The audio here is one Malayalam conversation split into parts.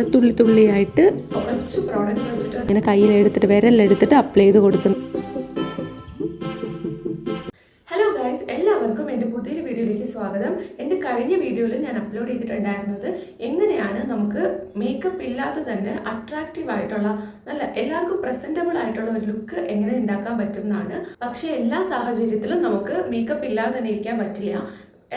ഇങ്ങനെ തുള്ളി തുള്ളിയായിട്ട് കുറച്ച് പ്രോഡക്റ്റ്സ് വെച്ചിട്ട് ഇങ്ങനെ കയ്യിലെടുത്തിട്ട് വിരലെടുത്തിട്ട് അപ്ലൈ ചെയ്ത് കൊടുക്കുന്നു. ഹലോ ഗൈസ്, എല്ലാവർക്കും എൻ്റെ പുതിയൊരു വീഡിയോയിലേക്ക് സ്വാഗതം. എൻ്റെ കഴിഞ്ഞ വീഡിയോയിൽ ഞാൻ അപ്ലോഡ് ചെയ്തിട്ടുണ്ടായിരുന്നത് എങ്ങനെയാണ് നമുക്ക് മേക്കപ്പ് ഇല്ലാതെ തന്നെ അട്രാക്റ്റീവ് ആയിട്ടുള്ള നല്ല എല്ലാവർക്കും പ്രസൻറ്റബിൾ ആയിട്ടുള്ള ഒരു ലുക്ക് എങ്ങനെ ഉണ്ടാക്കാൻ പറ്റും എന്നാണ്. പക്ഷേ എല്ലാ സാഹചര്യത്തിലും നമുക്ക് മേക്കപ്പ് ഇല്ലാതെ തന്നെ ഇരിക്കാൻ പറ്റില്ല.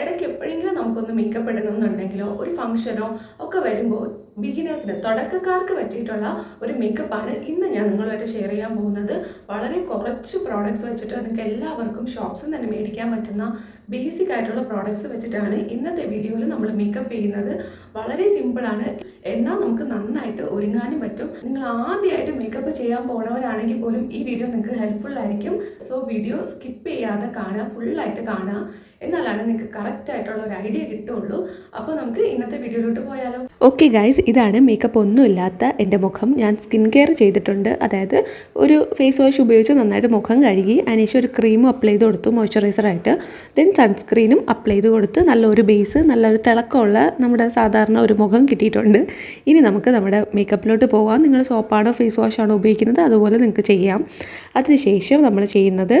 ഇടയ്ക്ക് എപ്പോഴെങ്കിലും നമുക്കൊന്ന് മേക്കപ്പ് ഇടണമെന്നുണ്ടെങ്കിലോ ഒരു ഫംഗ്ഷനോ ഒക്കെ വരുമ്പോൾ ബിഗിനേഴ്സിന് തുടക്കക്കാർക്ക് പറ്റിയിട്ടുള്ള ഒരു മേക്കപ്പാണ് ഇന്ന് ഞാൻ നിങ്ങളുമായിട്ട് ഷെയർ ചെയ്യാൻ പോകുന്നത്. വളരെ കുറച്ച് പ്രോഡക്റ്റ്സ് വെച്ചിട്ട് നിങ്ങൾക്ക് എല്ലാവർക്കും ഷോപ്സിൽ തന്നെ മേടിക്കാൻ പറ്റുന്ന ബേസിക് ആയിട്ടുള്ള പ്രോഡക്റ്റ്സ് വെച്ചിട്ടാണ് ഇന്നത്തെ വീഡിയോയിൽ നമ്മൾ മേക്കപ്പ് ചെയ്യുന്നത്. വളരെ സിമ്പിളാണ്, എന്നാൽ നമുക്ക് നന്നായിട്ട് ഒരുങ്ങാനും പറ്റും. നിങ്ങൾ ആദ്യമായിട്ട് മേക്കപ്പ് ചെയ്യാൻ പോണവരാണെങ്കിൽ പോലും ഈ വീഡിയോ നിങ്ങൾക്ക് ഹെൽപ്ഫുൾ ആയിരിക്കും. സോ വീഡിയോ സ്കിപ്പ് ചെയ്യാതെ കാണുക, ഫുള്ളായിട്ട് കാണുക, എന്നാലാണ് നിങ്ങൾക്ക് കറക്റ്റ് ആയിട്ടുള്ള ഒരു ഐഡിയ കിട്ടുള്ളൂ. അപ്പോൾ നമുക്ക് ഇന്നത്തെ വീഡിയോയിലോട്ട് പോയാലോ. ഓക്കെ ഗൈസ്, ഇതാണ് മേക്കപ്പ് ഒന്നുമില്ലാത്ത എൻ്റെ മുഖം. ഞാൻ സ്കിൻ കെയർ ചെയ്തിട്ടുണ്ട്. അതായത് ഒരു ഫേസ് വാഷ് ഉപയോഗിച്ച് നന്നായിട്ട് മുഖം കഴുകി അതിനുശേഷം ഒരു ക്രീമും അപ്ലൈ ചെയ്ത് കൊടുത്തു മോയ്സ്ചറൈസറായിട്ട്. ദെൻ സൺസ്ക്രീനും അപ്ലൈ ചെയ്ത് കൊടുത്ത് നല്ലൊരു ബേസ്, നല്ലൊരു തിളക്കമുള്ള നമ്മുടെ സാധാരണ ഒരു മുഖം കിട്ടിയിട്ടുണ്ട്. ഇനി നമുക്ക് നമ്മുടെ മേക്കപ്പിലോട്ട് പോകാം. നിങ്ങൾ സോപ്പാണോ ഫേസ് വാഷാണോ ഉപയോഗിക്കുന്നത് അതുപോലെ നിങ്ങൾക്ക് ചെയ്യാം. അതിനുശേഷം നമ്മൾ ചെയ്യുന്നത്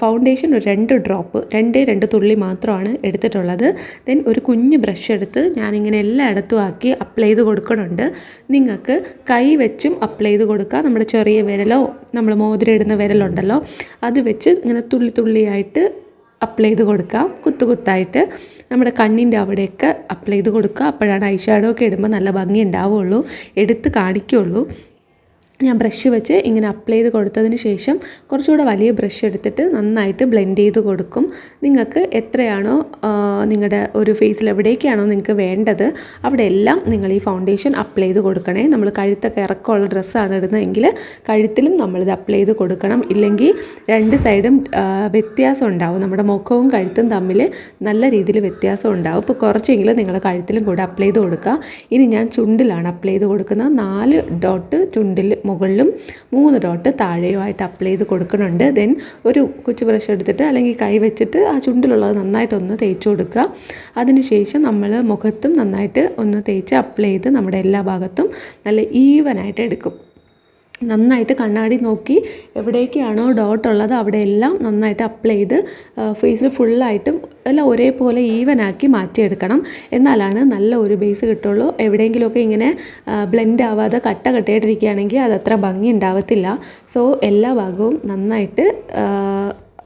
ഫൗണ്ടേഷൻ ഒരു 2 തുള്ളി മാത്രമാണ് എടുത്തിട്ടുള്ളത്. ദെൻ ഒരു കുഞ്ഞ് ബ്രഷ് എടുത്ത് ഞാനിങ്ങനെ എല്ലായിടത്തും ആക്കി അപ്ലൈ ചെയ്ത് കൊടുക്കണുണ്ട്. നിങ്ങൾക്ക് കൈ വെച്ചും അപ്ലൈ ചെയ്ത് കൊടുക്കുക. നമ്മുടെ ചെറിയ വിരലോ നമ്മൾ മോതിരം ഇടുന്ന വിരലുണ്ടല്ലോ അത് വെച്ച് ഇങ്ങനെ തുള്ളി തുള്ളിയായിട്ട് അപ്ലൈ ചെയ്ത് കൊടുക്കാം. കുത്തായിട്ട് നമ്മുടെ കണ്ണിൻ്റെ അവിടെയൊക്കെ അപ്ലൈ ചെയ്ത് കൊടുക്കുക. അപ്പോഴാണ് ഐ ഷാഡോ ഒക്കെ ഇടുമ്പോൾ നല്ല ഭംഗി ഉണ്ടാവുകയുള്ളൂ, എടുത്ത് കാണിക്കുകയുള്ളൂ. ഞാൻ ബ്രഷ് വെച്ച് ഇങ്ങനെ അപ്ലൈ ചെയ്ത് കൊടുത്തതിന് ശേഷം കുറച്ചുകൂടെ വലിയ ബ്രഷ് എടുത്തിട്ട് നന്നായിട്ട് ബ്ലെൻഡ് ചെയ്ത് കൊടുക്കും. നിങ്ങൾക്ക് എത്രയാണോ നിങ്ങളുടെ ഒരു ഫേസിൽ എവിടേക്കാണോ നിങ്ങൾക്ക് വേണ്ടത് അവിടെ എല്ലാം നിങ്ങൾ ഈ ഫൗണ്ടേഷൻ അപ്ലൈ ചെയ്ത് കൊടുക്കണേ. നമ്മൾ കഴുത്തൊക്കെ ഇറക്കമുള്ള ഡ്രസ്സാണ് ഇടുന്നതെങ്കിൽ കഴുത്തിലും നമ്മളിത് അപ്ലൈ ചെയ്ത് കൊടുക്കണം. ഇല്ലെങ്കിൽ രണ്ട് സൈഡും വ്യത്യാസം ഉണ്ടാവും. നമ്മുടെ മുഖവും കഴുത്തും തമ്മിൽ നല്ല രീതിയിൽ വ്യത്യാസം ഉണ്ടാവും. ഇപ്പോൾ കുറച്ചെങ്കിലും നിങ്ങൾ കഴുത്തിലും കൂടെ അപ്ലൈ ചെയ്ത് കൊടുക്കുക. ഇനി ഞാൻ ചുണ്ടിലാണ് അപ്ലൈ ചെയ്ത് കൊടുക്കുന്നത്. 4 ഡോട്ട് ചുണ്ടിൽ മുകളിലും 3 ഡോട്ട് താഴെയുമായിട്ട് അപ്ലൈ ചെയ്ത് കൊടുക്കുന്നുണ്ട്. ദെൻ ഒരു കൊച്ചു ബ്രഷ് എടുത്തിട്ട് അല്ലെങ്കിൽ കൈ വെച്ചിട്ട് ആ ചുണ്ടിലുള്ളത് നന്നായിട്ടൊന്ന് തേച്ച് കൊടുക്കുക. അതിനുശേഷം നമ്മൾ മുഖത്തും നന്നായിട്ട് ഒന്ന് തേച്ച് അപ്ലൈ ചെയ്ത് നമ്മുടെ എല്ലാ ഭാഗത്തും നല്ല ഈവനായിട്ട് എടുക്കും. നന്നായിട്ട് കണ്ണാടി നോക്കി എവിടേക്കാണോ ഡോട്ട് ഉള്ളത് അവിടെയെല്ലാം നന്നായിട്ട് അപ്ലൈ ചെയ്ത് ഫേസിൽ ഫുള്ളായിട്ടും എല്ലാം ഒരേപോലെ ഈവനാക്കി മാറ്റിയെടുക്കണം. എന്നാലാണ് നല്ല ഒരു ബേസ് കിട്ടുള്ളൂ. എവിടെയെങ്കിലുമൊക്കെ ഇങ്ങനെ ബ്ലെൻഡ് ആവാതെ കട്ടയായിട്ടിരിക്കുകയാണെങ്കിൽ അതത്ര ഭംഗി ഉണ്ടാവത്തില്ല. സോ എല്ലാ ഭാഗവും നന്നായിട്ട്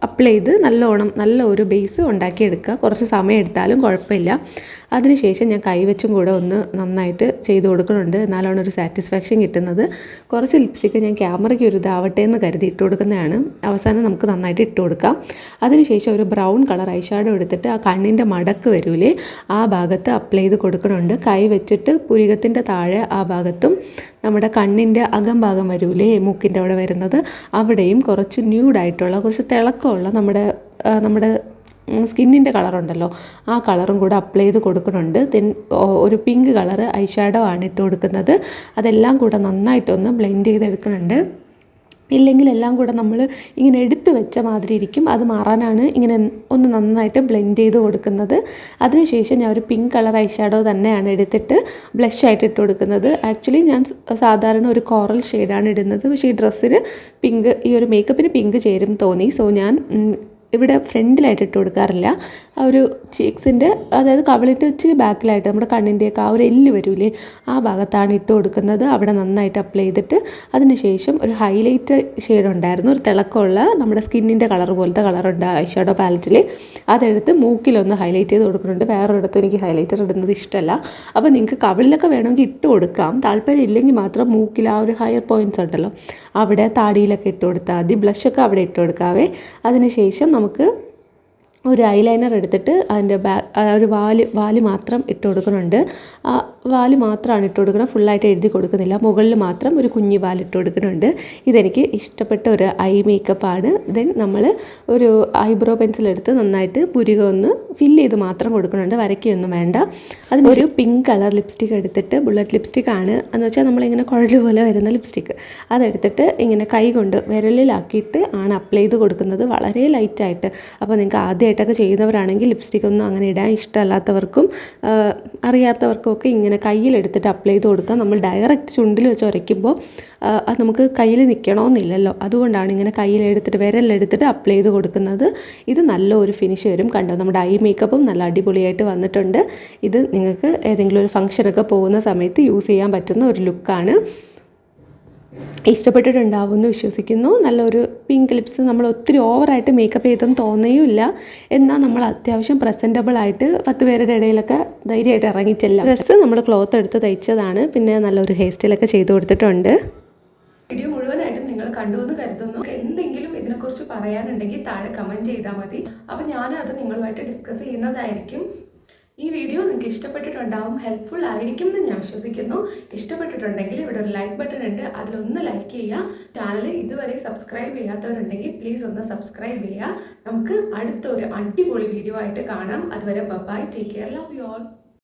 അപ്ലൈ ചെയ്ത് നല്ല ഒരു ബേസ് ഉണ്ടാക്കിയെടുക്കുക. കുറച്ച് സമയം എടുത്താലും കുഴപ്പമില്ല. അതിനുശേഷം ഞാൻ കൈവച്ചും കൂടെ ഒന്ന് നന്നായിട്ട് ചെയ്ത് കൊടുക്കുന്നുണ്ട്. എന്നാലാണ് ഒരു സാറ്റിസ്ഫാക്ഷൻ കിട്ടുന്നത്. കുറച്ച് ലിപ്സ്റ്റിക്ക് ഞാൻ ക്യാമറയ്ക്ക് ഒരു ഇതാവട്ടെ എന്ന് കരുതി ഇട്ട് കൊടുക്കുന്നതാണ്. അവസാനം നമുക്ക് നന്നായിട്ട് ഇട്ട് കൊടുക്കാം. അതിനുശേഷം ഒരു ബ്രൗൺ കളർ ഐ ഷാഡോ എടുത്തിട്ട് ആ കണ്ണിൻ്റെ മടക്ക് വരൂലേ ആ ഭാഗത്ത് അപ്ലൈ ചെയ്ത് കൊടുക്കുന്നുണ്ട്. കൈ വെച്ചിട്ട് പുരികത്തിൻ്റെ താഴെ ആ ഭാഗത്തും നമ്മുടെ കണ്ണിൻ്റെ അകം ഭാഗം വരൂലേ മൂക്കിൻ്റെ അവിടെ വരുന്നത് അവിടെയും കുറച്ച് ന്യൂഡായിട്ടുള്ള കുറച്ച് തിളക്കമുള്ള നമ്മുടെ സ്കിന്നിൻ്റെ കളറുണ്ടല്ലോ ആ കളറും കൂടെ അപ്ലൈ ചെയ്ത് കൊടുക്കുന്നുണ്ട്. ദെൻ ഒരു പിങ്ക് കളർ ഐ ഷാഡോ ആണ് ഇട്ട് കൊടുക്കുന്നത്. അതെല്ലാം കൂടെ നന്നായിട്ടൊന്ന് ബ്ലെൻഡ് ചെയ്തെടുക്കുന്നുണ്ട്. ഇല്ലെങ്കിൽ എല്ലാം കൂടെ നമ്മൾ ഇങ്ങനെ എടുത്ത് വെച്ച മാതിരി ഇരിക്കും. അത് മാറാനാണ് ഇങ്ങനെ ഒന്ന് നന്നായിട്ട് ബ്ലെൻഡ് ചെയ്ത് കൊടുക്കുന്നത്. അതിനുശേഷം ഞാൻ ഒരു പിങ്ക് കളർ ഐ ഷാഡോ തന്നെയാണ് എടുത്തിട്ട് ബ്ലഷായിട്ട് ഇട്ട് കൊടുക്കുന്നത്. ആക്ച്വലി ഞാൻ സാധാരണ ഒരു കോറൽ ഷെയ്ഡാണ് ഇടുന്നത്. പക്ഷേ ഈ ഡ്രസ്സിന് പിങ്ക്, ഈ ഒരു മേക്കപ്പിന് പിങ്ക് ചേരും തോന്നി. സോ ഞാൻ ഇവിടെ ഫ്രണ്ടിലായിട്ട് ഇട്ട് കൊടുക്കാറില്ല. ആ ഒരു ചീക്സിൻ്റെ, അതായത് കവിളിൻ്റെ ഇച്ചിരി ബാക്കിലായിട്ട് നമ്മുടെ കണ്ണിൻ്റെയൊക്കെ ആ ഒരു എല്ല് വരൂലേ ആ ഭാഗത്താണ് ഇട്ട് കൊടുക്കുന്നത്. അവിടെ നന്നായിട്ട് അപ്ലൈ ചെയ്തിട്ട് അതിനുശേഷം ഒരു ഹൈലൈറ്റ് ഷെയ്ഡ് ഉണ്ടായിരുന്നു, ഒരു തിളക്കമുള്ള നമ്മുടെ സ്കിന്നിൻ്റെ കളർ പോലത്തെ കളറുണ്ട് ഐ ഷാഡോ പാലറ്റിൽ. അതെടുത്ത് മൂക്കിലൊന്ന് ഹൈലൈറ്റ് ചെയ്ത് കൊടുക്കുന്നുണ്ട്. വേറൊരിടത്തും എനിക്ക് ഹൈലൈറ്റർ ഇടുന്നത് ഇഷ്ടമല്ല. അപ്പോൾ നിങ്ങൾക്ക് കവിളിലൊക്കെ വേണമെങ്കിൽ ഇട്ട് കൊടുക്കാം. താല്പര്യം ഇല്ലെങ്കിൽ മാത്രം മൂക്കിൽ ആ ഒരു ഹയർ പോയിൻറ്റ്സ് ഉണ്ടല്ലോ അവിടെ താടിയിലൊക്കെ ഇട്ട് കൊടുത്താൽ മതി. ബ്ലഷൊക്കെ അവിടെ ഇട്ട് കൊടുക്കാവേ. അതിനുശേഷം നമുക്ക് ഒരു ഐലൈനർ എടുത്തിട്ട് അതിൻ്റെ ഒരു വാല് മാത്രം ഇട്ട് കൊടുക്കുന്നുണ്ട്. ആ വാല് മാത്രമാണ് ഇട്ട് കൊടുക്കുന്നത്, ഫുള്ളായിട്ട് എഴുതി കൊടുക്കുന്നില്ല. മുകളിൽ മാത്രം ഒരു കുഞ്ഞി വാലിട്ട് കൊടുക്കുന്നുണ്ട്. ഇതെനിക്ക് ഇഷ്ടപ്പെട്ട ഒരു ഐ മേക്കപ്പാണ്. ദെൻ നമ്മൾ ഒരു ഐബ്രോ പെൻസിലെടുത്ത് നന്നായിട്ട് പുരികം ഒന്ന് ഫില്ല് ചെയ്ത് മാത്രം കൊടുക്കുന്നുണ്ട്, വരയ്ക്കൊന്നും വേണ്ട. അതിനൊരു പിങ്ക് കളർ ലിപ്സ്റ്റിക്ക് എടുത്തിട്ട്, ബുള്ളറ്റ് ലിപ്സ്റ്റിക്കാണ് എന്ന് വെച്ചാൽ നമ്മളിങ്ങനെ കുഴൽ പോലെ വരുന്ന ലിപ്സ്റ്റിക്ക്, അതെടുത്തിട്ട് ഇങ്ങനെ കൈ കൊണ്ട് വിരലിലാക്കിയിട്ട് ആണ് അപ്ലൈ ചെയ്ത് കൊടുക്കുന്നത്, വളരെ ലൈറ്റായിട്ട്. അപ്പോൾ നിങ്ങൾക്ക് ആദ്യമായിട്ടൊക്കെ ചെയ്യുന്നവരാണെങ്കിൽ ലിപ്സ്റ്റിക്കൊന്നും അങ്ങനെ ഇടാൻ ഇഷ്ടമല്ലാത്തവർക്കും അറിയാത്തവർക്കും ഒക്കെ ഇങ്ങനെ ഇങ്ങനെ കയ്യിലെടുത്തിട്ട് അപ്ലൈ ചെയ്ത് കൊടുക്കുക. നമ്മൾ ഡയറക്റ്റ് ചുണ്ടിൽ വെച്ച് ഉരയ്ക്കുമ്പോൾ അത് നമുക്ക് കയ്യിൽ നിൽക്കണമെന്നില്ലല്ലോ, അതുകൊണ്ടാണ് ഇങ്ങനെ കയ്യിലെടുത്തിട്ട് വിരലെടുത്തിട്ട് അപ്ലൈ ചെയ്ത് കൊടുക്കുന്നത്. ഇത് നല്ലൊരു ഫിനിഷ് വരും. കണ്ടോ, നമ്മുടെ ഐ മേക്കപ്പും നല്ല അടിപൊളിയായിട്ട് വന്നിട്ടുണ്ട്. ഇത് നിങ്ങൾക്ക് ഏതെങ്കിലും ഒരു ഫംഗ്ഷനൊക്കെ പോകുന്ന സമയത്ത് യൂസ് ചെയ്യാൻ പറ്റുന്ന ഒരു ലുക്കാണ്. ഇഷ്ടപ്പെട്ടിട്ടുണ്ടാവുമെന്ന് വിശ്വസിക്കുന്നു. നല്ലൊരു പിങ്ക് ലിപ്സ്, നമ്മൾ ഒത്തിരി ഓവറായിട്ട് മേക്കപ്പ് ചെയ്തെന്ന് തോന്നുകയുമില്ല. എന്നാൽ നമ്മൾ അത്യാവശ്യം പ്രസൻറ്റബിൾ ആയിട്ട് 10 പേരുടെ ഇടയിലൊക്കെ ധൈര്യമായിട്ട് ഇറങ്ങിച്ചെല്ലാം. ഡ്രസ്സ് നമ്മൾ ക്ലോത്ത് എടുത്ത് തയ്ച്ചതാണ്. പിന്നെ നല്ലൊരു ഹെയർ സ്റ്റൈലൊക്കെ ചെയ്ത് കൊടുത്തിട്ടുണ്ട്. വീഡിയോ മുഴുവനായിട്ടും നിങ്ങൾ കണ്ടു എന്ന് കരുതുന്നു. എന്തെങ്കിലും ഇതിനെക്കുറിച്ച് പറയാനുണ്ടെങ്കിൽ താഴെ കമൻറ്റ് ചെയ്താൽ മതി. അപ്പോൾ ഞാനത് നിങ്ങളുമായിട്ട് ഡിസ്കസ് ചെയ്യുന്നതായിരിക്കും. ഈ വീഡിയോ നിങ്ങൾക്ക് ഇഷ്ടപ്പെട്ടിട്ടുണ്ടാവും, ഹെൽപ്ഫുൾ ആയിരിക്കും എന്ന് ഞാൻ വിശ്വസിക്കുന്നു. ഇഷ്ടപ്പെട്ടിട്ടുണ്ടെങ്കിൽ ഇവിടെ ഒരു ലൈക്ക് ബട്ടൺ ഉണ്ട്, അതിലൊന്ന് ലൈക്ക് ചെയ്യുക. ചാനൽ ഇതുവരെ സബ്സ്ക്രൈബ് ചെയ്യാത്തവരുണ്ടെങ്കിൽ പ്ലീസ് ഒന്ന് സബ്സ്ക്രൈബ് ചെയ്യുക. നമുക്ക് അടുത്തൊരു അടിപൊളി വീഡിയോ ആയിട്ട് കാണാം. അതുവരെ bye, take care, love you all.